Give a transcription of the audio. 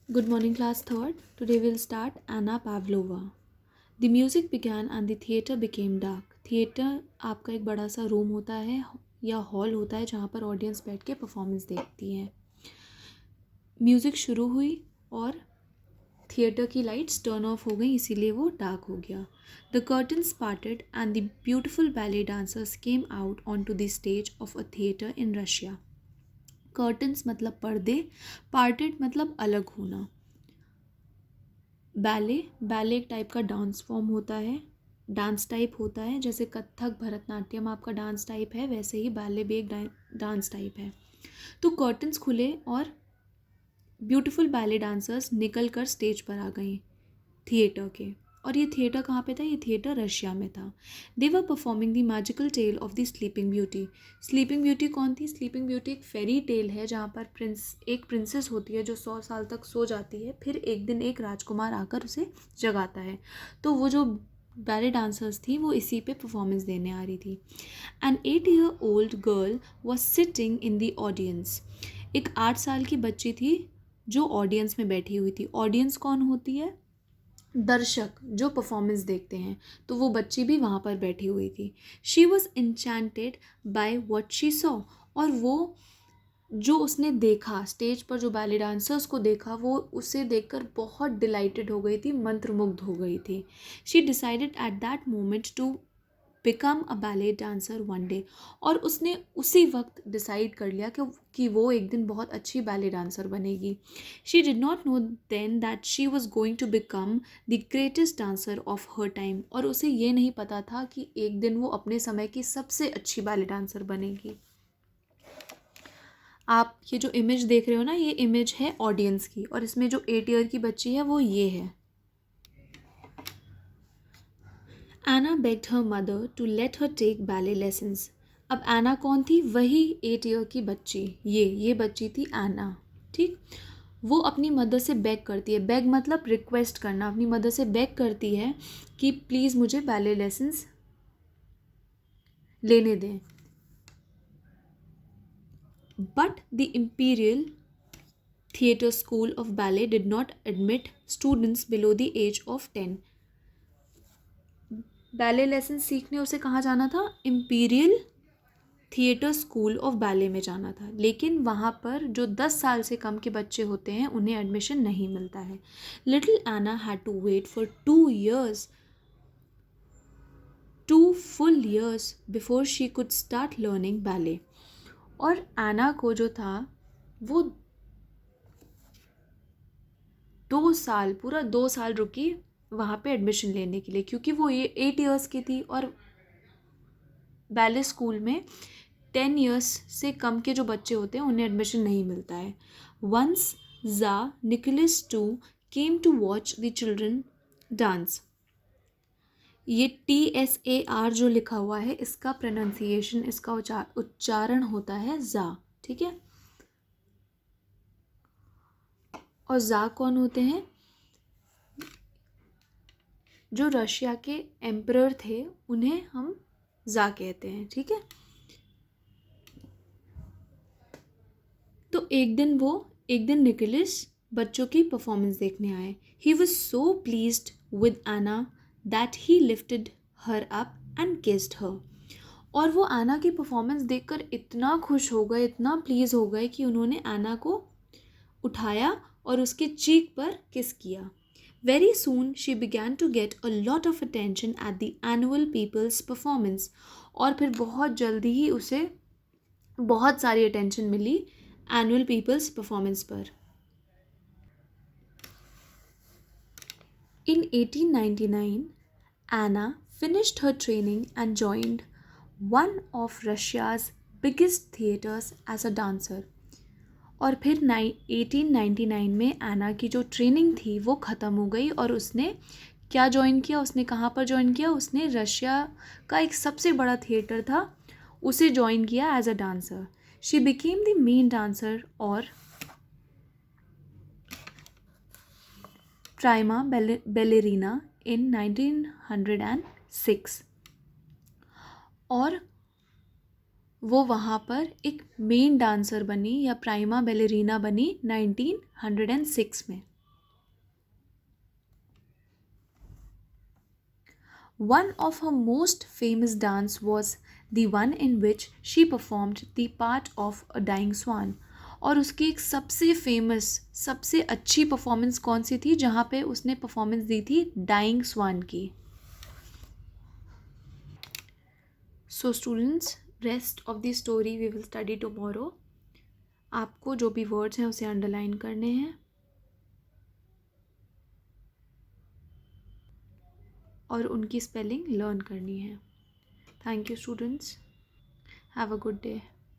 Good morning, class third. Today we'll start Anna Pavlova. The music began and the theater became dark. Theatre आपका एक बड़ा सा room होता है या हॉल होता है जहाँ पर ऑडियंस बैठ के परफॉर्मेंस देखती है. म्यूज़िक शुरू हुई और थिएटर की लाइट्स टर्न ऑफ हो गई, इसीलिए वो डार्क हो गया. The curtains parted and the beautiful ballet dancers came out on to the stage of a theatre in Russia. Curtains मतलब पर्दे, पार्टेड मतलब अलग होना. बैले एक टाइप का डांस फॉर्म होता है, डांस टाइप होता है. जैसे कथक भरतनाट्यम आपका डांस टाइप है, वैसे ही बैले भी एक डांस टाइप है. तो कर्टन्स खुले और ब्यूटीफुल बैले डांसर्स निकल कर स्टेज पर आ गई थिएटर के. और ये थिएटर कहाँ पे था? ये थिएटर रशिया में था. They were performing the magical tale of the sleeping beauty. Sleeping beauty कौन थी? स्लीपिंग ब्यूटी एक फेरी टेल है जहाँ पर एक प्रिंसेस होती है जो 100 साल तक सो जाती है, फिर एक दिन एक राजकुमार आकर उसे जगाता है. तो वो जो बैले डांसर्स थी वो इसी पे परफॉर्मेंस देने आ रही थी. An 8 year old girl was sitting in the audience. एक 8 साल की बच्ची थी जो ऑडियंस में बैठी हुई थी. ऑडियंस कौन होती है? दर्शक जो परफॉर्मेंस देखते हैं. तो वो बच्ची भी वहाँ पर बैठी हुई थी. She was enchanted by what she saw. और वो जो उसने देखा स्टेज पर, जो बैले डांसर्स को देखा, वो उसे देखकर बहुत डिलाइटेड हो गई थी, मंत्रमुग्ध हो गई थी. She decided at that moment to become a ballet dancer one day. और उसने उसी वक्त डिसाइड कर लिया कि वो एक दिन बहुत अच्छी बैले डांसर बनेगी. She did not know then that she was going to become the greatest dancer of her time. और उसे ये नहीं पता था कि एक दिन वो अपने समय की सबसे अच्छी बैले डांसर बनेगी. आप ये जो इमेज देख रहे हो ना, ये इमेज है ऑडियंस की, और इसमें जो 8 year की बच्ची है वो ये है. Anna begged her mother to let her take ballet lessons. अब एना कौन थी? वही 8 year की बच्ची. ये बच्ची थी एना. ठीक. वो अपनी मदर से बेग करती है. बेग मतलब रिक्वेस्ट करना. अपनी मदर से बेग करती है कि प्लीज़ मुझे बैले लेसन्स लेने दें. But the Imperial Theatre School of Ballet did not admit students below the age of 10. Ballet lesson सीखने उसे कहाँ जाना था? Imperial Theatre School of Ballet में जाना था. लेकिन वहाँ पर जो 10 साल से कम के बच्चे होते हैं उन्हें एडमिशन नहीं मिलता है. Little Anna had to wait for 2 years, 2 full years before she could start learning ballet. और एना को जो था वो 2 साल, पूरा 2 साल रुकी वहाँ पे एडमिशन लेने के लिए, क्योंकि वो ये 8 years की थी और बैले स्कूल में 10 years से कम के जो बच्चे होते हैं उन्हें एडमिशन नहीं मिलता है. वंस ज़ा Nicholas two came to watch the children dance. ये TSAR जो लिखा हुआ है, इसका प्रोनाउंसिएशन, इसका उच्चारण होता है ज़ा. ठीक है. और ज़ा कौन होते हैं? जो रशिया के एम्परर थे उन्हें हम ज़ा कहते हैं. ठीक है. तो एक दिन निकोलस बच्चों की परफॉर्मेंस देखने आए. He was so pleased with Anna that he lifted her up and kissed her. और वो एना की परफॉर्मेंस देखकर इतना खुश हो गए, इतना प्लीज़ हो गए कि उन्होंने एना को उठाया और उसके चीक पर किस किया. Very soon she began to get a lot of attention at the annual people's performance. और फिर बहुत जल्दी ही उसे बहुत सारी अटेंशन मिली एनुअल पीपल्स परफॉर्मेंस पर. In 1899, Anna finished her training and joined one of Russia's biggest theatres as a dancer. और फिर 1899 में एना की जो ट्रेनिंग थी वो ख़त्म हो गई और उसने क्या ज्वाइन किया? उसने कहाँ पर ज्वाइन किया? उसने रशिया का एक सबसे बड़ा थिएटर था, उसे ज्वाइन किया as a dancer. She became the main dancer और प्राइमा बेलेरिना इन 1906. और वो वहाँ पर एक मेन डांसर बनी या प्राइमा बेलेरिना बनी 1906 में. One of her most famous dance was the one in which she performed the part of a dying swan. और उसकी एक सबसे फेमस, सबसे अच्छी परफॉर्मेंस कौन सी थी जहाँ पे उसने परफॉर्मेंस दी थी डाइंग स्वान की. So students, rest of the story we will study tomorrow. आपको जो भी वर्ड्स हैं उसे अंडरलाइन करने हैं और उनकी स्पेलिंग लर्न करनी है. Thank you students. Have a good day.